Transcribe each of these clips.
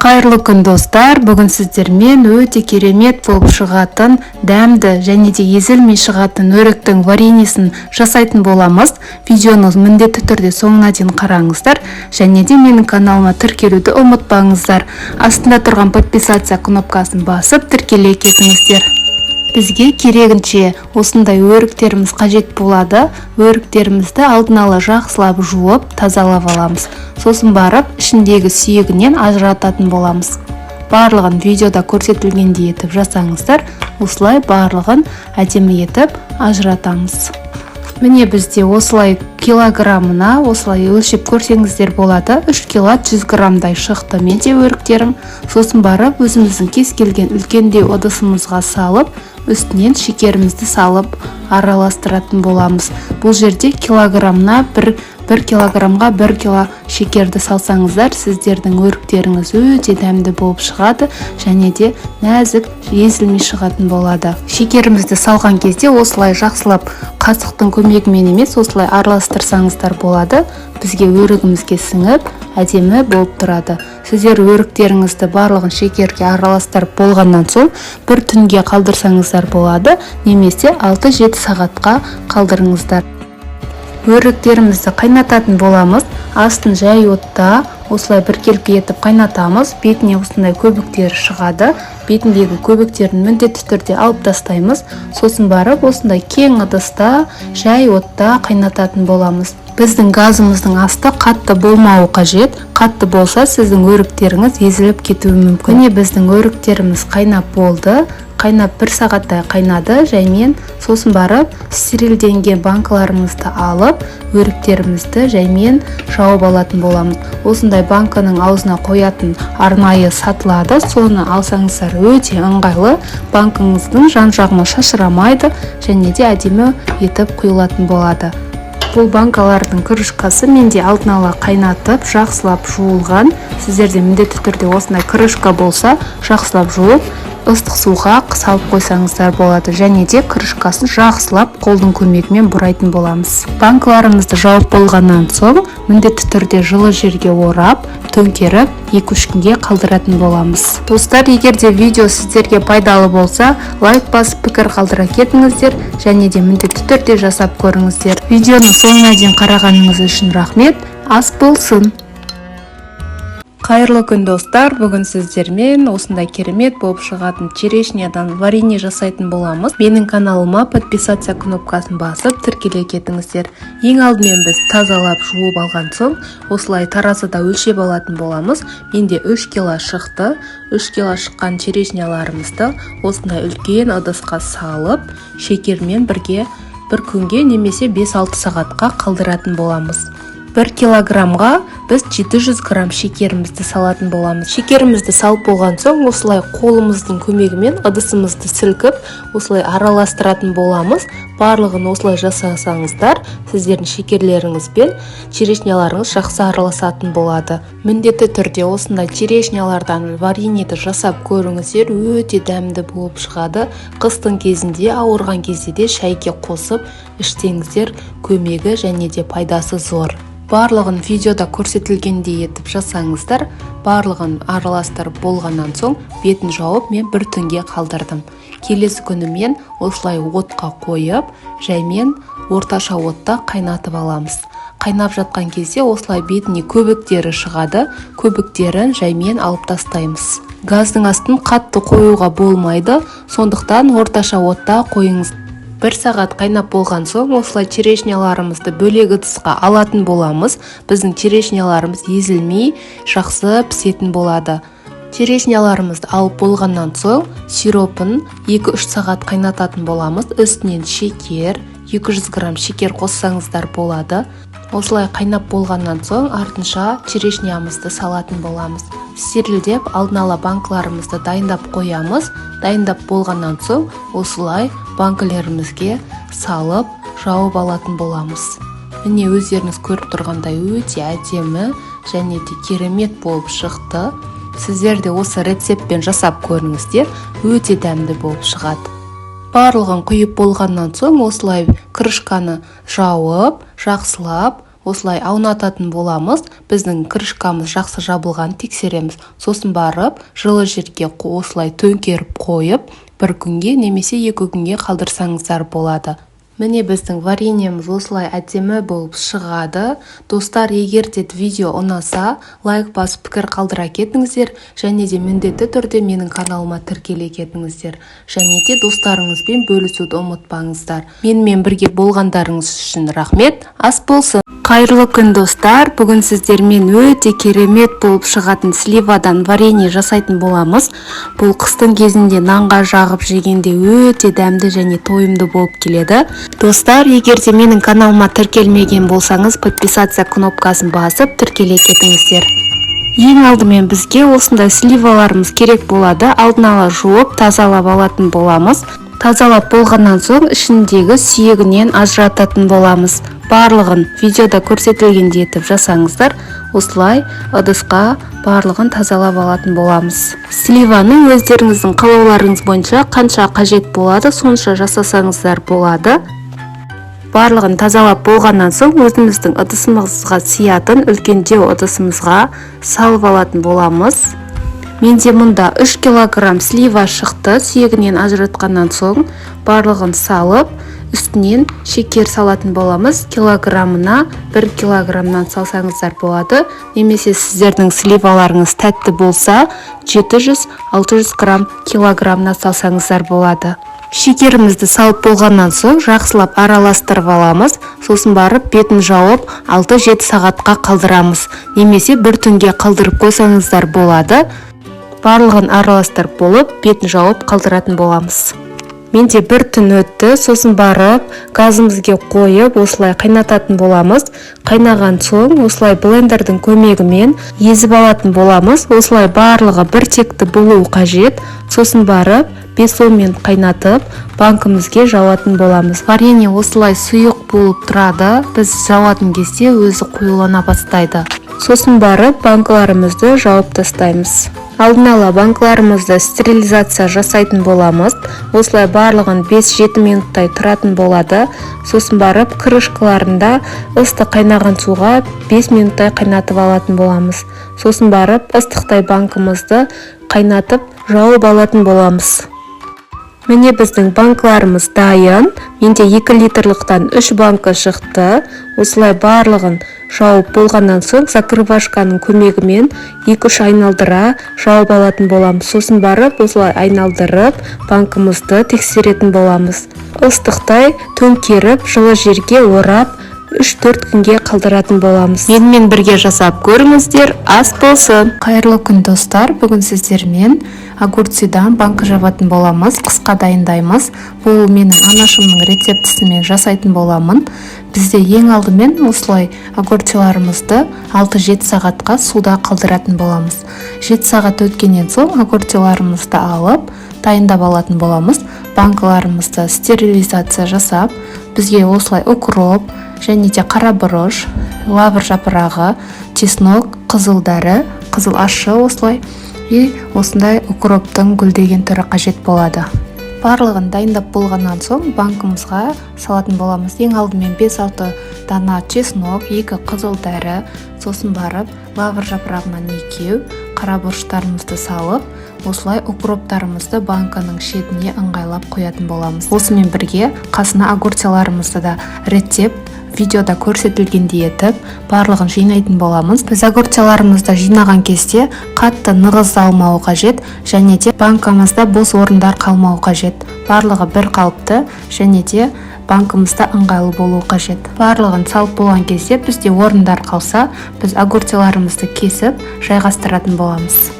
Қайырлы күн достар, бүгін сіздермен өте керемет болып шығатын, дәмді және де езілмей шығатын өріктің вареньесін жасайтын боламыз. Видеоны міндетті түрде соңына дейін қараңыздар және де менің каналыма тіркелуді ұмытпаңыздар. Астында тұрған подписация кнопкасын басып тіркеле кетіңіздер. Бізге керегінше осындай өріктеріміз қажет болады. Өріктерімізді алдын ала жақсылап жуып, тазалап аламыз. Сосын барып, ішіндегі сүйегінен ажырататын боламыз. Барлығын видеода көрсетілгендей етіп жасаңыздар. Осылай барлығын әдемі етіп ажыратамыз. Міне бізде осылай килограммына осылай өлшеп көрсеңіздер болады. 3 кило 100 граммдай шықты менде өріктерім. Сосын барып, өзіміздің кез келген үлкендеу ыдысымызға салып, үстінен шекерімізді салып араластыратын боламыз. Бұл жерде килограммына 1 килограммға 1 кило шекерді салсаңыздар, сіздердің өріктеріңіз өте дәмді болып шығады және де нәзік езілмей шығатын болады. Шекерімізді салған кезде осылай жақсылап қасықтың көмегімен емес, осылай араластырсаңыздар болады. Бізге өрігімізге сіңіп, әдемі болып тұрады. Сіздер өріктеріңізді барлығын шекерге араластырып болғаннан соң бір түнге қалдырсаңыздар болады, немесе 6-7 сағатқа қалдырыңыздар. Өріктерімізді қайнататын боламыз. Астын жай отта осылай біркелкі етіп қайнатамыз. Бетіне осындай көбіктері шығады. Бетіндегі көбіктерін міндетті түрде алып тастаймыз. Сосын барып осындай кең ыдыста жай отта қайнататын боламыз. Біздің газымыздың асты қатты болмауы қажет. Қатты болса, сіздің өріктеріңіз езіліп кетуі мүмкін. Міне біздің өріктеріміз қайнап болды. Қайнап 1 сағаттай қайнады жаймен. Сосын барып, стерилденген банкаларымызды алып, өріктерімізді жаймен жауып алатын боламыз. Осындай банканың аузына қоятын арнайы сатылады. Соны алсаңыздар өте ыңғайлы. Банкаңыздың жан-жағына шашырамайды және де әдемі етіп құйылатын болады. Бұл банкалардың крышкасы менде алдын ала қайнатып, жақсылап жуылған. Сіздерде міндетті түрде осындай крышка болса, жақсылап жуып, ыстық суға салып қойсаңыздар болады. Және де крышкасын жақсылап қолдың көмегімен бұрайтын боламыз. Банкаларымызды жауып болғаннан соң, міндетті түрде жылы жерге орап, төңкеріп, 2-3 күнге қалдыратын боламыз. Достар, егер де видео сіздерге пайдалы болса, лайк басып пікір қалдыра кетіңіздер және де міндетті түрде жасап көріңіздер. Видеоны соңына дейін қарағаныңыз үшін рахмет. Ас болсын! Қайырлы күн достар, бүгін сіздермен осындай керемет болып шығатын черешнядан варенье жасайтын боламыз. Менің каналыма подписация кнопкасын басып тіркеле кетіңіздер. Ең алдымен біз тазалап жуып алған соң, осылай таразыда өлшеп алатын боламыз. Менде 3 кило шықты. 3 кило шыққан черешняларымызды осындай үлкен ыдысқа салып, шекермен бірге 1 күнге немесе 5-6 сағатқа қалдыратын боламыз. 1 килограммға біз 700 грамм шекерімізді салатын боламыз. Шекерімізді салып болған соң, осылай қолымыздың көмегімен ыдысымызды сілкіп, осылай араластыратын боламыз. Барлығын осылай жасасаңыздар, сіздердің шекерлеріңіз бен черешняларыңыз жақсы араласатын болады. Міндетті түрде осындай черешнялардан вареньеді жасап көріңіздер, өте дәмді болып шығады. Қыстың кезінде, ауырған кезде де шайге қосып ішсеңіздер, көмегі және де пайдасы зор. Барлығын видеода көрсетілгендей етіп жасаңыздар. Барлығын араластырып болғаннан соң бетін жауып мен 1 түнге қалдырдым. Келесі күні мен осылай отқа қойып, жаймен орташа отта қайнатып аламыз. Қайнап жатқан кезде осылай бетіне көбіктері шығады. Көбіктерін жаймен алып тастаймыз. Газдың астын қатты қоюға болмайды, сондықтан орташа отта қойыңыз. 1 сағат қайнап болған соң, осылай черешняларымызды бөлек ыдысқа алатын боламыз. Біздің черешняларымыз езілмей, жақсы пісетін болады. Черешняларымызды алып болғаннан соң, сиропын 2-3 сағат қайнататын боламыз. Үстінен шекер, 200 грамм шекер қоссаңыздар болады. Осылай қайнап болғаннан соң, артынша черешнямызды салатын боламыз. Стерилдеп, алдын ала банкаларымызды дайындап қоямыз. Дайындап болғаннан соң, осылай банкілерімізге салып, жауып алатын боламыз. Міне өздеріңіз көріп тұрғандай өте әдемі және де керемет болып шықты. Сіздер де осы рецептпен жасап көріңіздер, өте дәмді болып шығады. Барлығын құйып болғаннан соң, осылай крышканы жауып, жақсылап, осылай аунататын боламыз. Біздің крышкамыз жақсы жабылған тексереміз. Сосын барып, жылы жерге осылай төңкеріп қойып, бір күнге немесе 2 күнге қалдырсаңыздар болады. Міне біздің вареньеміз осылай әдемі болып шығады. Достар, егер де видео ұнаса, лайк басып пікір қалдыра кетіңіздер, және де міндетті түрде менің каналыма тіркеле кетіңіздер. Және де достарыңызбен бөлісуді ұмытпаңыздар. Менімен бірге болғандарыңыз үшін рахмет. Ас болсын. Қайырлы күн достар, бүгін сіздермен өте керемет болып шығатын сливадан варенье жасайтын боламыз. Бұл қыстың кезінде нанға жағып жегенде өте дәмді және тойымды болып келеді. Достар, егер де менің каналыма тіркелмеген болсаңыз, подписация кнопкасын басып тіркеле кетіңіздер. Ең алдымен бізге осындай сливаларымыз керек болады. Алдын ала жуып, тазалап алатын боламыз. Тазалап болғаннан соң ішіндегі сүйегінен ажырататын боламыз. Барлығын видеода көрсетілгендей етіп жасаңыздар. Осылай ыдысқа барлығын тазалап алатын боламыз. Сливаны өздеріңіздің қалауларыңыз бойынша қанша қажет болады, сонша жасасаңыздар болады. Барлығын тазалап болғаннан соң өзіміздің ыдысымызға сиятын үлкендеу ыдысымызға салып алатын боламыз. Менде мұнда 3 килограмм слива шықты. Сүйегінен ажыратқаннан соң барлығын салып, үстінен шекер салатын боламыз. Килограммына 1 килограммнан салсаңыздар болады. Немесе сіздердің сливаларыңыз тәтті болса, 700-600 грамм килограммна салсаңыздар болады. Шекерімізді салып болғаннан соң жақсылап араластырып аламыз. Сосын барып бетін жауып 6-7 сағатқа қалдырамыз. Немесе бір түнге қалдырып қойсаңыздар болады. Барлығын араластырып болып, бетін жауып қалдыратын боламыз. Менде бір түн өтті. Сосын барып газымызге қойып, осылай қайнататын боламыз. Қайнаған соң осылай блендердің көмегімен езіп алатын боламыз. Осылай барлығы бір текті болуы қажет. Сосын барып 5-10 минут қайнатып, банкімізге жауатын боламыз. Варенье осылай сұйық болып тұрады. Біз жауатын кезде өзі қоюлана бастайды. Сосын барып банкаларымызды жауып тастаймыз. Алдын ала банкаларымызды стерилизация жасайтын боламыз. Осылай барлығын 5-7 минуттай тұратын болады. Сосын барып крышкаларында ыстық қайнаған суға 5 минуттай қайнатып алатын боламыз. Сосын барып ыстықтай банкымызды қайнатып жауып алатын боламыз. Міне біздің банкаларымыз дайын. Менде 2 литрлықтан 3 банка шықты. Осылай барлығын жауып болғаннан соң закрывашканың көмегімен 2-3 айналдыра жауып алатын боламыз. Сосын барып осылай айналдырып банкымызды тексеретін боламыз. Ыстықтай төңкеріп жылы жерге орап 3-4 күнге қалдыратын боламыз. Менімен бірге жасап көріңіздер. Ас болсын. Қайырлы күн достар, бүгін сіздермен огурцыдан банка жабатын боламыз. Қысқа дайындаймыз. Бұл менің анашымның рецептісімен жасайтын боламын. Бізде ең алдымен осылай огурцыларымызды 6-7 сағатқа суда қалдыратын боламыз. 7 сағат өткеннен соң огурцыларымызды алып дайындап алатын боламыз. Банкаларымызды стерилизация жасап, бізге осылай укроп, және де қара бұрыш, лавр жапырағы, чеснок, қызыл дәрі, қызыл ашы осылай и осындай укроптың гүлдеген түрі қажет болады. Барлығын дайындап болғаннан соң банкымызға салатын боламыз. Ең алдымен 5-6 дана чеснок, 2 қызыл дәрі, сосын барып лавр жапырағынан 2, қара бұрыштарымызды салып, осылай укроптарымызды банканың шетіне ыңғайлап қоятын боламыз. Осымен бірге қасына огурцыларымызды да рецепт видеода көрсетілгендей етіп барлығын жинайтын боламыз. Біз огурцыларымызды жинаған кезде қатты нығыз алмау қажет, және де банкамызда бос орындар қалмау қажет. Барлығы бір қалыпты және де банкымызда ыңғайлы болу қажет. Барлығын салып болған кезде бізде орындар қалса, біз огурцыларымызды кесіп жайғастыратын боламыз.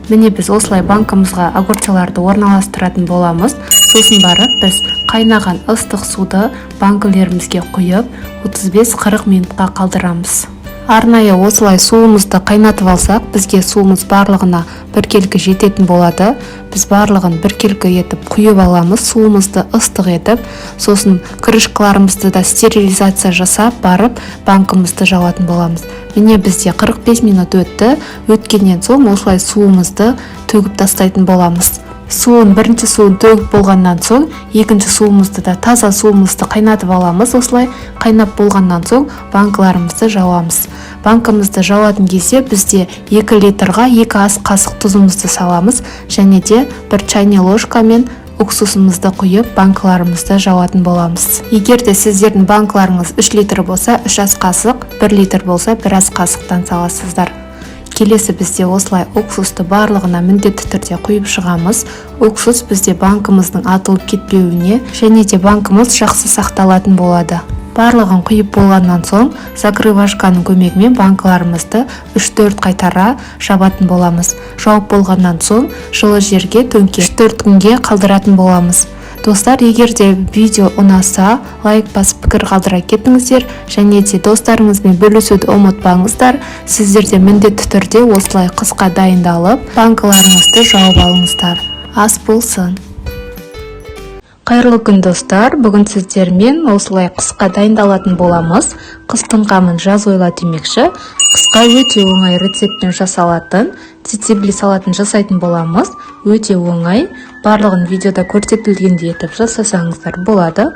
Міне біз осылай банкамызға огурцыларды орналастыратын боламыз. Сосын барып біз қайнаған ыстық суды банкілерімізге құйып 35-40 минутқа қалдырамыз. Арнайы осылай суымызды қайнатып алсақ, бізге суымыз барлығына біркелкі жететін болады. Біз барлығын біркелкі етіп құйып аламыз, суымызды ыстық етіп, сосын крышкаларымызды да стерилизация жасап барып банкымызды жауатын боламыз. Міне бізде 45 минут өтті. Өткеннен соң осылай суымызды төгіп тастайтын боламыз. Бірінші суын төгіп болғаннан соң, екінші суымызды да таза суымызды қайнатып аламыз. Осылай қайнап болғаннан соң банкаларымызды жауамыз. Банкамызды жауатын кезде бізде 2 литрға 2 ас қасық тұзымызды саламыз, және де 1 чайный ложкамен уксусымызды құйып банкаларымызды жауатын боламыз. Егер де сіздердің банкаларыңыз 3 литр болса, 3 ас қасық, 1 литр болса, 1 ас қасықтан саласыздар. Келесі бізде осылай уксусты барлығына міндетті түрде құйып шығамыз. Уксус бізде банкымыздың атылып кетпеуіне және де банкымыз жақсы сақталатын болады. Барлығын құйып болғаннан соң, закрывашканың көмегімен банкаларымызды 3-4 қайтара жабатын боламыз. Жауып болғаннан соң, жылы жерге төңкеріп 3-4 күнге қалдыратын боламыз. Достар, егер де видео ұнаса, лайк басып пікір қалдыра кетіңіздер, және де достарыңызбен бөлісуді ұмытпаңыздар. Сіздер де міндетті түрде осылай қысқа дайындалып, банкаларыңызды жауып алыңыздар. Ас болсын! Қайырлы күн, достар. Бүгін сіздермен осылай қысқа дайындалатын боламыз. Қыстың қамын жаз ойла демекші. Қысқа өте оңай рецептпен жасалатын цицибли салатын жасайтын боламыз. Өте оңай. Барлығын видеода көрсетілгендей етіп жасасаңыздар болады.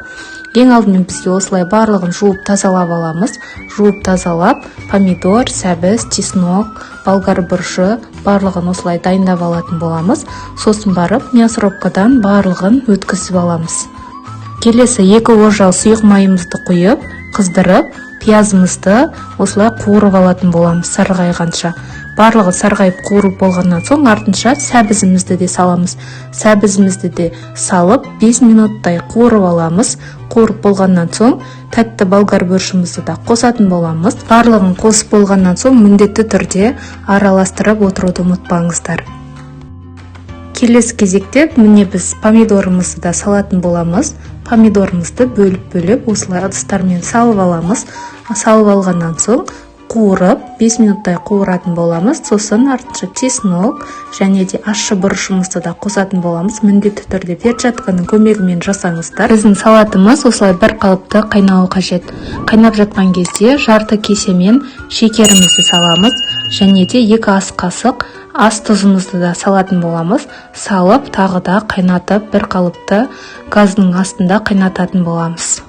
Ең алдымен бізге осылай барлығын жуып тазалап аламыз. Жуып тазалап, помидор, сәбіз, чеснок, болгар бұрышы барлығын осылай дайындап алатын боламыз. Сосын барып, мясорубкадан барлығын өткізіп аламыз. Келесі 2 ожал сұйық майымызды құйып, қыздырып, пиязымызды осылай қуырып алатын боламыз сарғайғанша. Барлығы сарғайып қуырып болғаннан соң, артынша сәбізімізді де саламыз. Сәбізімізді де салып 5 минуттай қуырып аламыз. Қуырып болғаннан соң, тәтті болгар бұрышымызды да қосатын боламыз. Барлығын қосып болғаннан соң, міндетті түрде араластырып отыруды ұмытпаңыздар. Келесі кезекте міне біз помидорымызды да салатын боламыз. Помидорымызды бөліп-бөліп осылай ыдыстармен салып аламыз. Салып алғаннан соң, қуырып 5 минуттай қуыратын боламыз. Сосын артынша чеснок және де ащы бұрышымызды да қосатын боламыз. Міндетті түрде перчатканың көмегімен жасаңыздар. Біздің салатымыз осылай бір қалыпты қайнауы қажет. Қайнап жатқан кезде жарты кесемен шекерімізді саламыз және де 2 ас қасық ас тұзымызды да салатын боламыз. Салып, тағы да қайнатып, бір қалыпты газдың астында қайнататын боламыз.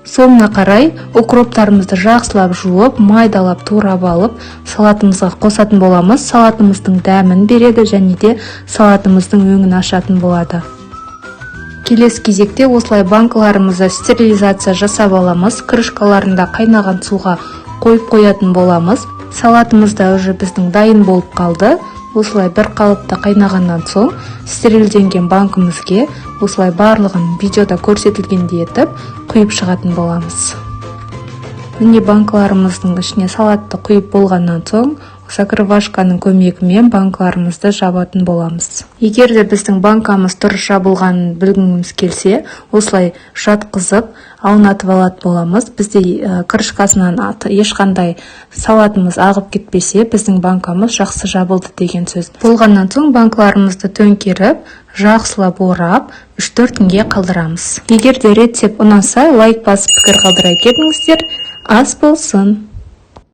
Соңына қарай укроптарымызды жақсылап жуып, майдалап, турап алып, салатымызға қосатын боламыз. Салатымыздың дәмін береді және де салатымыздың өңін ашатын болады. Келесі кезекте осылай банкаларымызды стерилизация жасап аламыз. Крышкаларында қайнаған суға қойып қоятын боламыз. Салатымызда уже біздің дайын болып қалды. Осылай бір қалыпта қайнағаннан соң, стерилденген банкымызге осылай барлығын видеода көрсетілгендей етіп құйып шығатын боламыз. Міне банкаларымыздың ішіне салатты құйып болғаннан соң, закрывашканың көмегімен банкаларымызды жабатын боламыз. Егер де біздің банкамыз дұрыс жабылғанын білгіміз келсе, осылай жатқызып, аунатып алатын боламыз. Бізде крышкасынан ешқандай салатымыз ағып кетпесе, біздің банкамыз жақсы жабылды деген сөз. Болғаннан соң банкаларымызды төңкеріп, жақсылап орап, 3-4 күнге қалдырамыз. Егер де рецепт ұнаса, лайк басып пікір қалдыра кетіңіздер. Ас болсын!